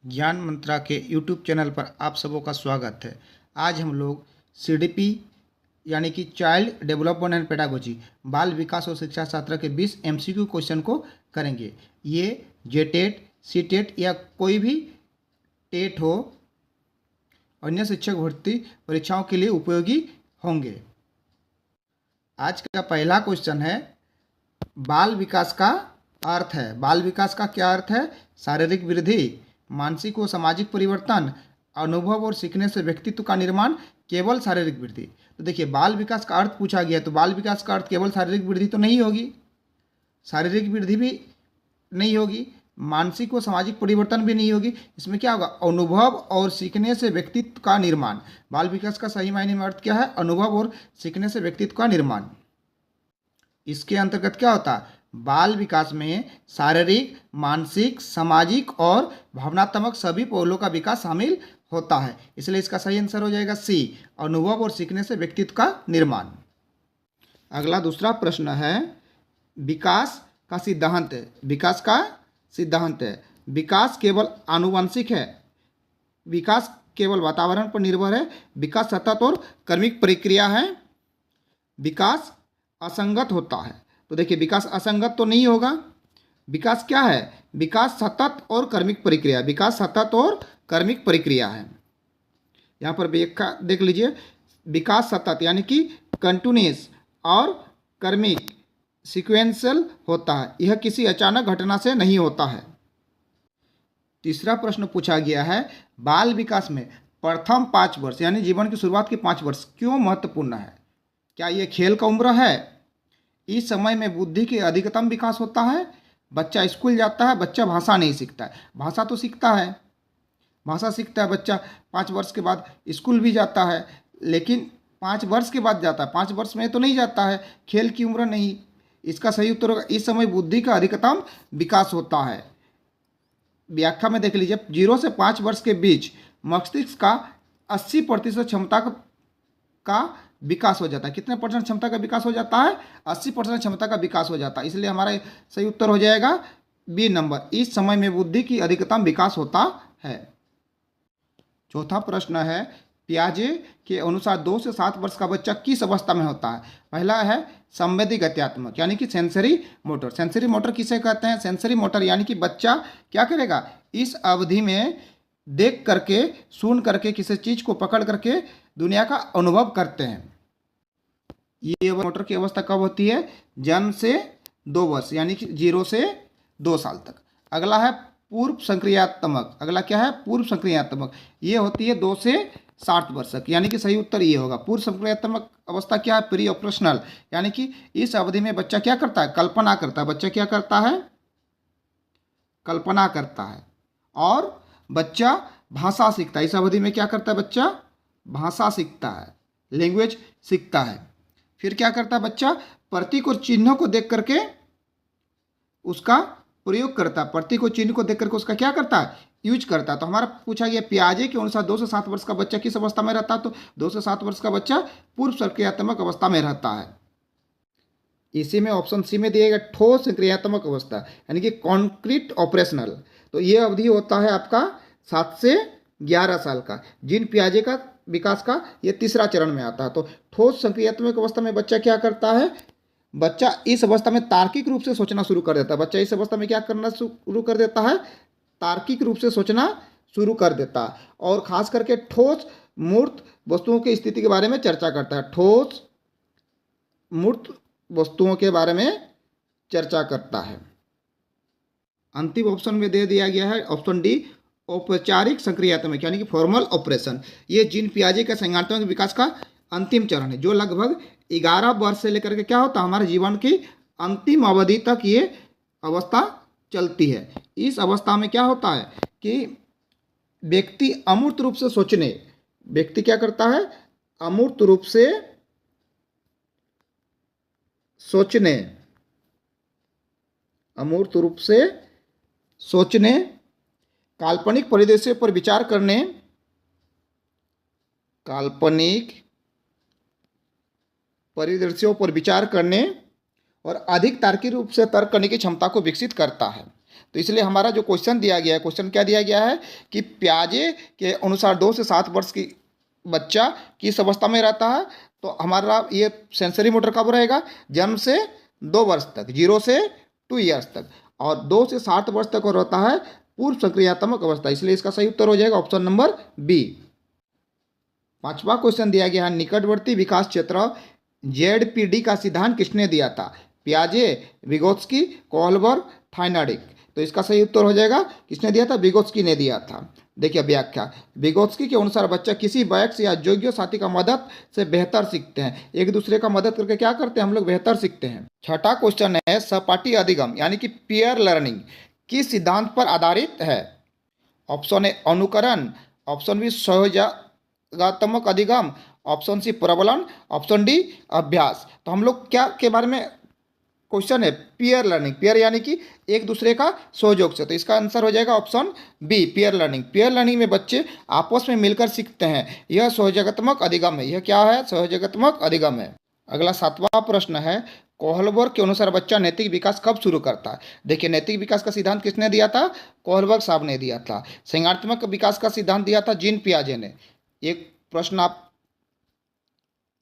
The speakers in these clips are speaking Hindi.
ज्ञान मंत्रा के यूट्यूब चैनल पर आप सबों का स्वागत है। आज हम लोग सीडीपी यानी कि चाइल्ड डेवलपमेंट एंड पेडागोजी बाल विकास और शिक्षा शास्त्र के 20 एमसीक्यू क्वेश्चन को करेंगे। ये जेटेट, सीटेट या कोई भी टेट हो, अन्य शिक्षक भर्ती परीक्षाओं के लिए उपयोगी होंगे। आज का पहला क्वेश्चन है, बाल विकास का अर्थ है। बाल विकास का क्या अर्थ है? शारीरिक वृद्धि, मानसिक व सामाजिक परिवर्तन, अनुभव और सीखने से व्यक्तित्व का निर्माण, केवल शारीरिक वृद्धि। तो देखिए, बाल विकास का अर्थ पूछा गया, तो बाल विकास का अर्थ केवल शारीरिक वृद्धि तो नहीं होगी, शारीरिक वृद्धि भी नहीं होगी, मानसिक व सामाजिक परिवर्तन भी नहीं होगी। इसमें क्या होगा? अनुभव और सीखने से व्यक्तित्व का निर्माण। बाल विकास का सही मायने में अर्थ क्या है? अनुभव और सीखने से व्यक्तित्व का निर्माण। इसके अंतर्गत क्या होता है? बाल विकास में शारीरिक, मानसिक, सामाजिक और भावनात्मक सभी पहलुओं का विकास शामिल होता है। इसलिए इसका सही आंसर हो जाएगा सी, अनुभव और सीखने से व्यक्तित्व का निर्माण। अगला दूसरा प्रश्न है, विकास का सिद्धांत है। विकास का सिद्धांत है, विकास केवल आनुवंशिक है, विकास केवल वातावरण पर निर्भर है, विकास सतत और क्रमिक प्रक्रिया है, विकास असंगत होता है। तो देखिए, विकास असंगत तो नहीं होगा। विकास क्या है? विकास सतत और क्रमिक प्रक्रिया, विकास सतत और क्रमिक प्रक्रिया है। यहाँ पर व्याख्या देख लीजिए, विकास सतत यानी कि कंटिन्यूअस और क्रमिक सीक्वेंशियल होता है, यह किसी अचानक घटना से नहीं होता है। तीसरा प्रश्न पूछा गया है, बाल विकास में प्रथम 5 वर्ष यानी जीवन की शुरुआत के 5 वर्ष क्यों महत्वपूर्ण है? क्या ये खेल का उम्र है? इस समय में बुद्धि के अधिकतम विकास होता है। बच्चा स्कूल जाता है, बच्चा भाषा नहीं सीखता है, भाषा तो सीखता है, भाषा सीखता है बच्चा 5 वर्ष के बाद, स्कूल भी जाता है, लेकिन 5 वर्ष के बाद जाता है, 5 वर्ष में तो नहीं जाता है, खेल की उम्र नहीं। इसका सही उत्तर होगा, इस समय बुद्धि का अधिकतम विकास होता है। व्याख्या में देख लीजिए, 0 से 5 वर्ष के बीच मस्तिष्क का 80% क्षमता का विकास हो जाता है। कितने % क्षमता का विकास हो जाता है? 80% क्षमता का विकास हो जाता है। इसलिए हमारा सही उत्तर हो जाएगा बी नंबर, इस समय में बुद्धि की अधिकतम विकास होता है। चौथा प्रश्न है, पियाजे के अनुसार 2 से 7 वर्ष का बच्चा किस अवस्था में होता है? पहला है संवेदी गत्यात्मक यानी कि सेंसरी मोटर। सेंसरी मोटर किसे कहते हैं? सेंसरी मोटर यानी कि बच्चा क्या करेगा, इस अवधि में देख करके, सुन करके, किसी चीज़ को पकड़ करके दुनिया का अनुभव करते हैं। ये मोटर की अवस्था कब होती है? जन्म से 2 वर्ष यानी कि 0 से 2 साल तक। अगला है पूर्व संक्रियात्मक। अगला क्या है? पूर्व संक्रियात्मक। ये होती है 2 से 60 वर्ष तक, यानी कि सही उत्तर ये होगा। पूर्व संक्रियात्मक अवस्था क्या है? प्री ऑपरेशनल, यानी कि इस अवधि में बच्चा क्या करता है? कल्पना करता है। बच्चा क्या करता है? कल्पना करता है। और बच्चा भाषा सीखता है। इस अवधि में क्या करता है बच्चा? भाषा सीखता है, लैंग्वेज सीखता है। फिर क्या करता है बच्चा? प्रतीक और चिन्हों को देख करके उसका प्रयोग करता है। प्रतीक और चिन्ह को देख करके उसका क्या करता है? यूज करता है। तो हमारा पूछा गया, पियाजे के अनुसार 2 से 7 वर्ष का बच्चा किस अवस्था में रहता है? तो 2 से 7 वर्ष का बच्चा पूर्व संक्रियात्मक अवस्था में रहता है। इसी में ऑप्शन सी में दिएगा ठोस संक्रियात्मक अवस्था यानी कि कॉन्क्रीट ऑपरेशनल। तो ये अवधि होता है आपका 7 से 11 साल का। जीन पियाजे का विकास का ये तीसरा चरण में आता है। तो ठोस संक्रियात्मक अवस्था में बच्चा क्या करता है? बच्चा इस अवस्था में तार्किक रूप से सोचना शुरू कर देता है। बच्चा इस अवस्था में क्या करना शुरू कर देता है? तार्किक रूप से सोचना शुरू कर देता है, और खास करके ठोस मूर्त वस्तुओं की स्थिति के बारे में चर्चा करता है। ठोस मूर्त वस्तुओं के बारे में चर्चा करता है। अंतिम ऑप्शन में दे दिया गया है ऑप्शन डी, औपचारिक संक्रियात्मक यानी कि फॉर्मल ऑपरेशन। ये जीन पियाजे का संज्ञानात्मक विकास का अंतिम चरण है, जो लगभग 11 वर्ष से लेकर के क्या होता है, हमारे जीवन की अंतिम अवधि तक ये अवस्था चलती है। इस अवस्था में क्या होता है कि व्यक्ति अमूर्त रूप से सोचने, व्यक्ति क्या करता है? अमूर्त रूप से सोचने, अमूर्त रूप से सोचने, काल्पनिक परिदृश्यों पर विचार करने, काल्पनिक परिदृश्यों पर विचार करने और अधिक तार्किक रूप से तर्क करने की क्षमता को विकसित करता है। तो इसलिए हमारा जो क्वेश्चन दिया गया है, क्वेश्चन क्या दिया गया है कि प्याजे के अनुसार 2 से 7 वर्ष की बच्चा किस अवस्था में रहता है। तो हमारा ये सेंसरी मोटर कब रहेगा, जन्म से 2 वर्ष तक, 0 से 2 ईयर्स तक, और 2 से 7 वर्ष तक और रहता है पूर्व सक्रियात्मक अवस्था। इसलिए इसका सही उत्तर हो जाएगा ऑप्शन नंबर बी। 5वां क्वेश्चन दिया गया है, निकटवर्ती विकास क्षेत्र जेडपीडी का सिद्धांत किसने दिया था। पियाजे, विगोत्स्की, कोहलबर्ग, थाइनाडिक। तो इसका सही उत्तर हो जाएगा, किसने दिया था, विगोत्स्की ने दिया था। देखिए व्याख्या, विगोत्स्की के अनुसार बच्चा किसी वयस्क या योग्य साथी का मदद से बेहतर सीखते हैं। एक दूसरे का मदद करके क्या करते हैं हम लोग, बेहतर सीखते हैं। 6वां क्वेश्चन है, सहपाठी अधिगम यानी कि पीयर लर्निंग किस सिद्धांत पर आधारित है। ऑप्शन ए अनुकरण, ऑप्शन बी सहयोगात्मक अधिगम, ऑप्शन सी प्रबलन, ऑप्शन डी अभ्यास। तो हम लोग क्या के बारे में क्वेश्चन है, पीयर लर्निंग, पीयर यानी कि एक दूसरे का सहयोग से। तो इसका आंसर हो जाएगा option B, peer learning. Peer learning में बच्चे आपस में मिलकर सीखते हैं, यह सहयोगात्मक अधिगम है। यह क्या है, सहयोगात्मक अधिगम है। अगला 7वां प्रश्न है, कोहलबर्ग के अनुसार बच्चा नैतिक विकास कब शुरू करता है। देखिए नैतिक विकास का सिद्धांत किसने दिया था, कोहलबर्ग साहब ने दिया था। संज्ञानात्मक विकास का सिद्धांत दिया था जीन पियाजे ने। एक प्रश्न आप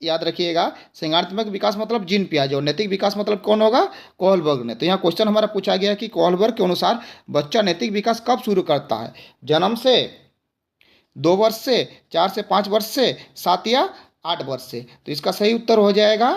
याद रखिएगा, संज्ञानात्मक विकास मतलब जीन पियाजे और नैतिक विकास मतलब कौन होगा, कोहलबर्ग ने। तो यहाँ क्वेश्चन हमारा पूछा गया है कि कोहलबर्ग के अनुसार बच्चा नैतिक विकास कब शुरू करता है, जन्म से, 2 वर्ष से, 4 से 5 वर्ष से, 7 या 8 वर्ष से। तो इसका सही उत्तर हो जाएगा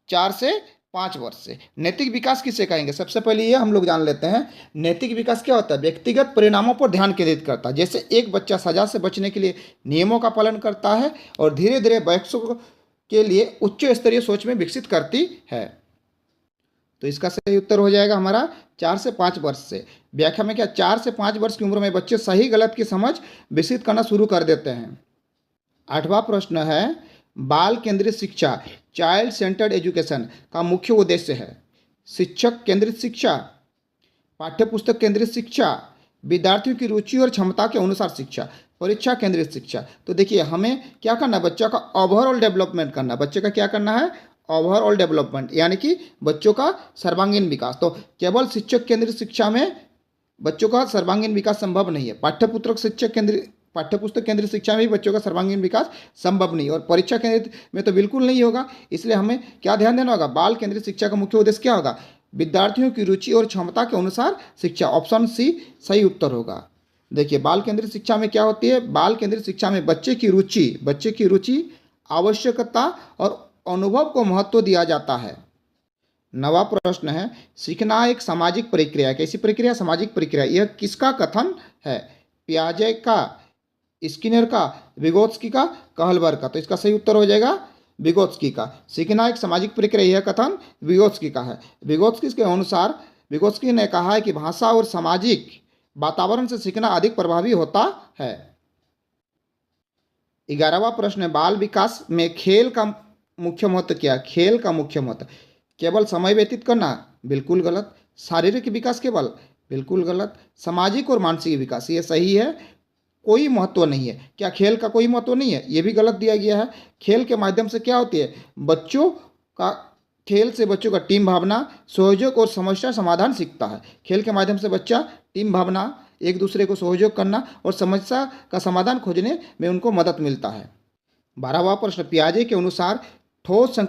4 से 5 वर्ष से। नैतिक विकास किसे कहेंगे, सबसे पहले ये हम लोग जान लेते हैं। नैतिक विकास क्या होता है, व्यक्तिगत परिणामों पर ध्यान केंद्रित करता है। जैसे एक बच्चा सजा से बचने के लिए नियमों का पालन करता है और धीरे धीरे वयस्कों के लिए उच्च स्तरीय सोच में विकसित करती है। तो इसका सही उत्तर हो जाएगा हमारा 4 से 5 वर्ष से। व्याख्या में क्या, 4 से 5 वर्ष की उम्र में बच्चे सही गलत की समझ विकसित करना शुरू कर देते हैं। 8वां प्रश्न है, बाल केंद्रित शिक्षा चाइल्ड सेंटर्ड एजुकेशन का मुख्य उद्देश्य है। शिक्षक केंद्रित शिक्षा, पाठ्यपुस्तक केंद्रित शिक्षा, विद्यार्थियों की रुचि और क्षमता के अनुसार शिक्षा, परीक्षा केंद्रित शिक्षा। तो देखिए हमें क्या करना है, बच्चा का ओवरऑल डेवलपमेंट करना। बच्चे का क्या करना है, ओवरऑल डेवलपमेंट यानी कि बच्चों का सर्वांगीण विकास। तो केवल शिक्षक केंद्रित शिक्षा में बच्चों का सर्वांगीण विकास संभव नहीं है। पाठ्यपुस्तक केंद्रित शिक्षा में भी बच्चों का सर्वांगीण विकास संभव नहीं, और परीक्षा केंद्रित में तो बिल्कुल नहीं होगा। इसलिए हमें क्या ध्यान देना होगा, बाल केंद्रित शिक्षा का मुख्य उद्देश्य क्या होगा, विद्यार्थियों की रुचि और क्षमता के अनुसार शिक्षा। ऑप्शन सी सही उत्तर होगा। देखिए बाल केंद्रित शिक्षा में क्या होती है, बाल केंद्रित शिक्षा में बच्चे की रुचि, आवश्यकता और अनुभव को महत्व दिया जाता है। 9वां प्रश्न है, सीखना एक सामाजिक प्रक्रिया है। कैसी प्रक्रिया, सामाजिक प्रक्रिया। यह किसका कथन है, पियाजे का, स्किनर का, विगोत्स्की का, कोहलबर्ग का। तो इसका सही उत्तर हो जाएगा विगोत्स्की का। सीखना एक सामाजिक प्रक्रिया, यह कथन विगोत्स्की का है। विगोत्स्की के अनुसार, विगोत्स्की ने कहा है कि भाषा और सामाजिक वातावरण से सीखना अधिक प्रभावी होता है। 11वां प्रश्न है, बाल विकास में खेल का मुख्य महत्व क्या। खेल का मुख्य महत्व, केवल समय व्यतीत करना, बिल्कुल गलत। शारीरिक विकास केवल, बिल्कुल गलत। सामाजिक और मानसिक विकास, ये सही है, कोई महत्व नहीं है। क्या खेल का कोई महत्व नहीं है, ये भी गलत दिया गया है। खेल के माध्यम से क्या होती है, खेल से बच्चों का टीम भावना, सहयोग और समस्या समाधान सीखता है। खेल के माध्यम से बच्चा टीम भावना, एक दूसरे को सहयोग करना और समस्या का समाधान खोजने में उनको मदद मिलता है। 12वां प्रश्न, पियाजे के अनुसार ठोस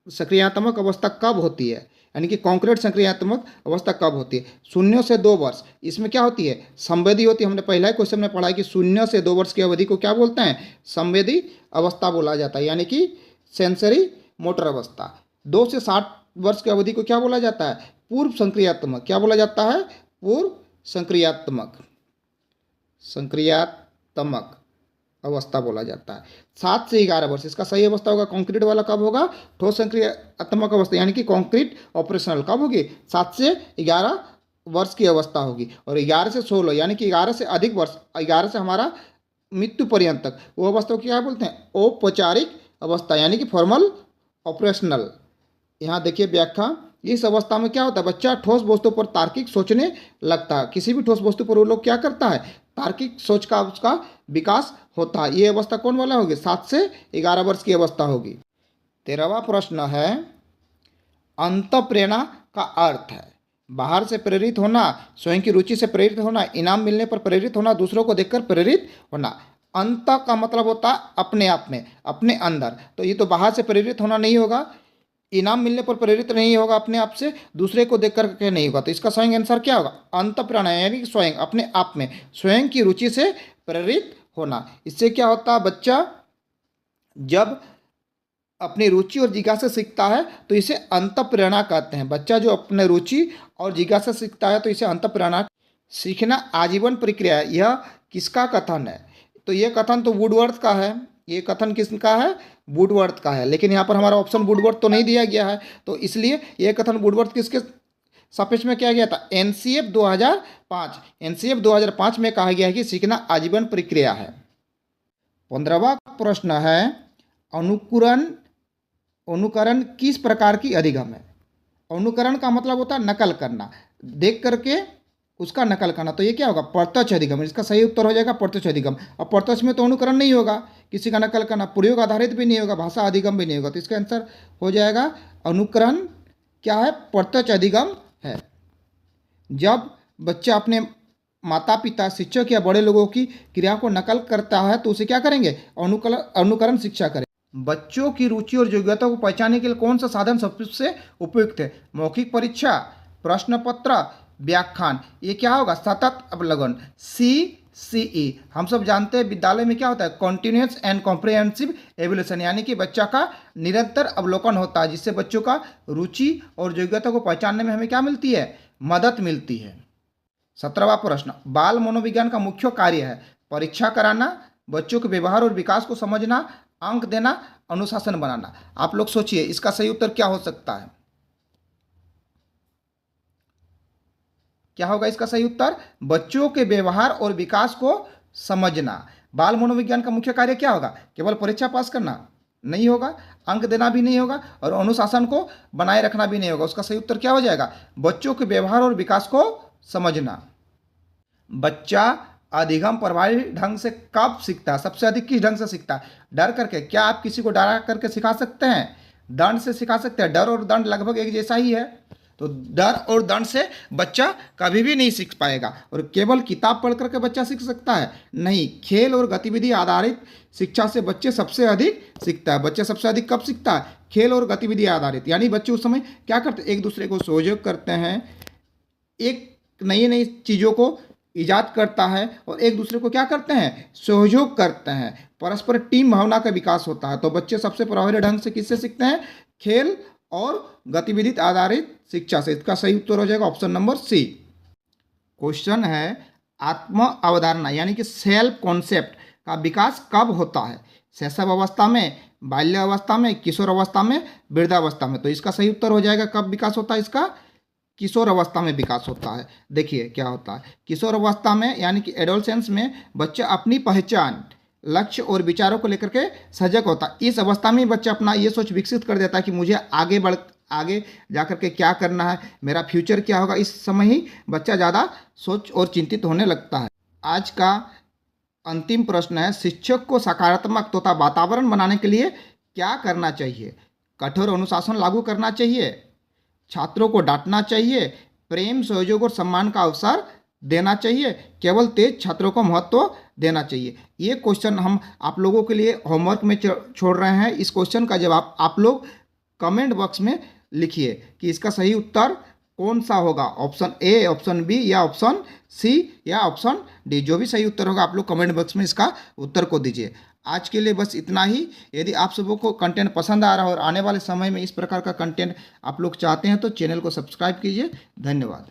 सक्रियात्मक अवस्था कब होती है, यानी कि कॉन्क्रीट सक्रियात्मक अवस्था कब होती है। 0 से 2 वर्ष, इसमें क्या होती है, संवेदी होती है। हमने पहला ही क्वेश्चन में पढ़ा है कि 0 से 2 वर्ष की अवधि को क्या बोलते हैं, संवेदी अवस्था बोला जाता है, यानी कि सेंसरी मोटर अवस्था। 2 से 7 वर्ष की अवधि को क्या बोला जाता है, पूर्व सक्रियात्मक। क्या बोला जाता है, पूर्व सक्रियात्मक अवस्था बोला जाता है। 7 से 11 वर्ष, इसका सही अवस्था होगा कॉन्क्रीट वाला कब होगा, ठोस सक्रियात्मक अवस्था, यानी कि कॉन्क्रीट ऑपरेशनल कब होगी, 7 से 11 वर्ष की अवस्था होगी। और 11 से 16 यानी कि 11 से अधिक वर्ष, 11 से हमारा मृत्यु पर्यंत तक, वो अवस्था को क्या बोलते हैं, औपचारिक अवस्था, यानी कि फॉर्मल ऑपरेशनल। यहाँ देखिए व्याख्या, इस अवस्था में क्या होता है, बच्चा ठोस वस्तु पर तार्किक सोचने लगता है। किसी भी ठोस वस्तु पर वो लोग क्या करता है, तार्किक सोच का उसका विकास होता है। ये अवस्था कौन वाला होगी, 7 से 11 वर्ष की अवस्था होगी। 13वां प्रश्न है, अंतःप्रेरणा का अर्थ है। बाहर से प्रेरित होना, स्वयं की रुचि से प्रेरित होना, इनाम मिलने पर प्रेरित होना, दूसरों को देखकर प्रेरित होना। अंत का मतलब होता है अपने आप में, अपने अंदर। तो ये तो बाहर से प्रेरित होना नहीं होगा, इनाम मिलने पर प्रेरित नहीं होगा अपने आप से, दूसरे को देख करके नहीं होगा। तो इसका सही आंसर क्या होगा? अंत प्रेरणा, यानी कि स्वयं, अपने आप में, स्वयं की रुचि से प्रेरित होना। इससे क्या होता है, बच्चा जब अपनी रुचि और जिज्ञासा सीखता है तो इसे अंतःप्रेरणा कहते हैं। बच्चा जो अपने रुचि और जिज्ञासा सीखता है तो इसे अंतःप्रेरणा। सीखना आजीवन प्रक्रिया है, यह किसका कथन है? तो ये कथन तो वुडवर्थ का है। ये कथन किसका है? वुडवर्थ का है। लेकिन यहाँ पर हमारा ऑप्शन वुडवर्थ तो नहीं दिया गया है, तो इसलिए ये कथन वुडवर्थ किसके सापेक्ष में किया गया था? एनसीएफ 2005। एनसीएफ 2005 में कहा गया है कि सीखना आजीवन प्रक्रिया है। 15वां प्रश्न है, अनुकरण किस प्रकार की अधिगम है? अनुकरण का मतलब होता है नकल करना, देख करके उसका नकल करना। तो ये क्या होगा? प्रत्यक्ष अधिगम। इसका सही उत्तर हो जाएगा प्रत्यक्ष अधिगम। अब प्रत्यक्ष में तो अनुकरण नहीं होगा, किसी का नकल करना, प्रयोग आधारित भी नहीं होगा, भाषा अधिगम भी नहीं होगा। तो इसका आंसर हो जाएगा अनुकरण क्या है? प्रत्यक्ष अधिगम है। जब बच्चा अपने माता पिता, शिक्षक या बड़े लोगों की क्रिया को नकल करता है तो उसे क्या करेंगे? अनुकरण शिक्षा करें। बच्चों की रुचि और योग्यता को पहचानने के लिए कौन सा साधन सबसे उपयुक्त है? मौखिक परीक्षा, प्रश्न पत्र, व्याख्यान। ये क्या होगा? सतत अवलोकन, CCE। हम सब जानते हैं विद्यालय में क्या होता है? कॉन्टिन्यूस एंड कॉम्प्रिहेंसिव एवोल्यूशन, यानी कि बच्चा का निरंतर अवलोकन होता है, जिससे बच्चों का रुचि और योग्यता को पहचानने में हमें क्या मिलती है? मदद मिलती है। 17वां प्रश्न, बाल मनोविज्ञान का मुख्य कार्य है परीक्षा कराना, बच्चों के व्यवहार और विकास को समझना, अंक देना, अनुशासन बनाना। आप लोग सोचिए इसका सही उत्तर क्या हो सकता है? क्या होगा इसका सही उत्तर? बच्चों के व्यवहार और विकास को समझना। बाल मनोविज्ञान का मुख्य कार्य क्या होगा? केवल परीक्षा पास करना नहीं होगा, अंक देना भी नहीं होगा, और अनुशासन को बनाए रखना भी नहीं होगा। उसका सही उत्तर क्या हो जाएगा? बच्चों के व्यवहार और विकास को समझना। बच्चा अधिगम प्रभावी ढंग से कब सीखता है? सबसे अधिक किस ढंग से सीखता है? डर करके। क्या आप किसी को डरा करके सिखा सकते हैं? दंड से सिखा सकते हैं। डर और दंड लगभग एक जैसा ही है, तो डर और दंड से बच्चा कभी भी नहीं सीख पाएगा। और केवल किताब पढ़ करके बच्चा सीख सकता है? नहीं, खेल और गतिविधि आधारित शिक्षा से बच्चे सबसे अधिक सीखता है। बच्चे सबसे अधिक कब सीखता है? खेल और गतिविधि आधारित, यानी बच्चे उस समय क्या करते हैं? एक दूसरे को सहयोग करते हैं, एक नई नई चीज़ों को ईजाद करता है, और एक दूसरे को क्या करते हैं? सहयोग करते हैं। परस्पर टीम भावना का विकास होता है। तो बच्चे सबसे प्रभावी ढंग से किससे सीखते हैं? खेल और गतिविधि आधारित शिक्षा से। इसका सही उत्तर हो जाएगा ऑप्शन नंबर सी। क्वेश्चन है, आत्म अवधारणा यानी कि सेल्फ कॉन्सेप्ट का विकास कब होता है? शैशव अवस्था में, बाल्य अवस्था में, किशोर अवस्था में, वृद्धावस्था में? तो इसका सही उत्तर हो जाएगा कब विकास होता है इसका? किशोर अवस्था में विकास होता है। देखिए क्या होता है किशोर अवस्था में, यानी कि एडोलसेंस में बच्चा अपनी पहचान, लक्ष्य और विचारों को लेकर के सजग होता है। इस अवस्था में बच्चा अपना ये सोच विकसित कर देता है कि मुझे आगे जा कर के क्या करना है, मेरा फ्यूचर क्या होगा। इस समय ही बच्चा ज़्यादा सोच और चिंतित होने लगता है। आज का अंतिम प्रश्न है, शिक्षक को सकारात्मक तथा वातावरण बनाने के लिए क्या करना चाहिए? कठोर अनुशासन लागू करना चाहिए, छात्रों को डांटना चाहिए, प्रेम, सहयोग और सम्मान का अवसर देना चाहिए, केवल तेज छात्रों को महत्व देना चाहिए? ये क्वेश्चन हम आप लोगों के लिए होमवर्क में छोड़ रहे हैं। इस क्वेश्चन का जवाब आप लोग कमेंट बॉक्स में लिखिए कि इसका सही उत्तर कौन सा होगा? ऑप्शन ए, ऑप्शन बी, या ऑप्शन सी, या ऑप्शन डी। जो भी सही उत्तर होगा आप लोग कमेंट बॉक्स में इसका उत्तर को दीजिए। आज के लिए बस इतना ही। यदि आप सबों को कंटेंट पसंद आ रहा है और आने वाले समय में इस प्रकार का कंटेंट आप लोग चाहते हैं तो चैनल को सब्सक्राइब कीजिए। धन्यवाद।